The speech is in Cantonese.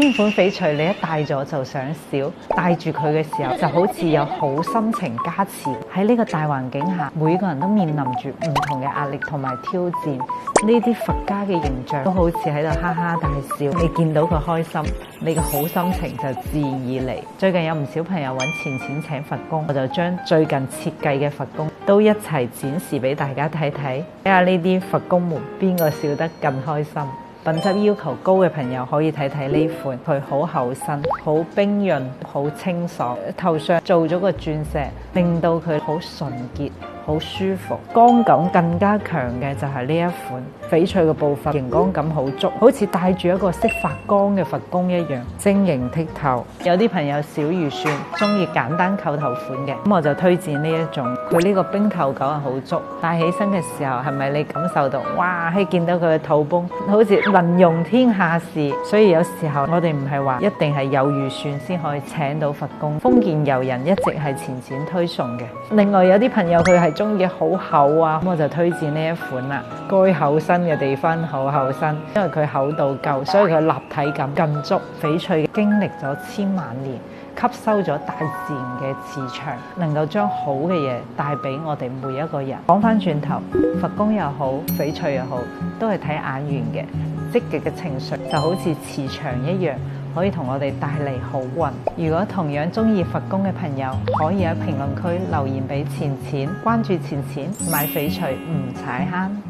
呢款翡翠你一戴咗就想笑，戴住佢嘅時候就好似有好心情加持。喺呢個大環境下，每個人都面臨住唔同嘅壓力同埋挑戰，呢啲佛家嘅形象都好似喺度哈哈大笑。你見到佢開心，你嘅好心情就自然而嚟。最近有唔少朋友揾錢請佛工，我就將最近設計嘅佛工都一齊展示俾大家睇睇，睇下呢啲佛工們邊個笑得更開心。品質要求高嘅朋友可以睇睇呢款，佢好厚身、好冰潤、好清爽，頭上做咗個鑽石，令到佢好純潔、好舒服。光感更加強嘅就係呢一款翡翠嘅部分，熒光感好足，好似戴住一個識發光嘅佛公一樣，晶瑩剔透。有啲朋友小預算，中意簡單扣頭款嘅，咁我就推薦呢一種。佢呢個冰透感係好足，戴起身嘅時候係咪你感受到哇？喺見到佢嘅肚崩，好似能容天下事。所以有時候我哋唔係話一定係有預算先可以請到佛工，豐儉由人一直係前線推送嘅。另外有啲朋友佢係中意好厚啊，咁我就推薦呢一款啦。該厚身嘅地方好厚身，因為佢厚度夠，所以佢立體感更足。翡翠經歷咗千萬年，吸收咗大自然嘅磁場，能夠將好嘅嘢帶俾我哋每一個人。講翻轉頭，佛工又好，翡翠又好，都係睇眼緣嘅。積極嘅情緒就好似磁場一樣，可以同我哋帶嚟好運。如果同樣中意佛工嘅朋友，可以喺評論區留言俾錢錢，關注錢錢買翡翠唔踩坑。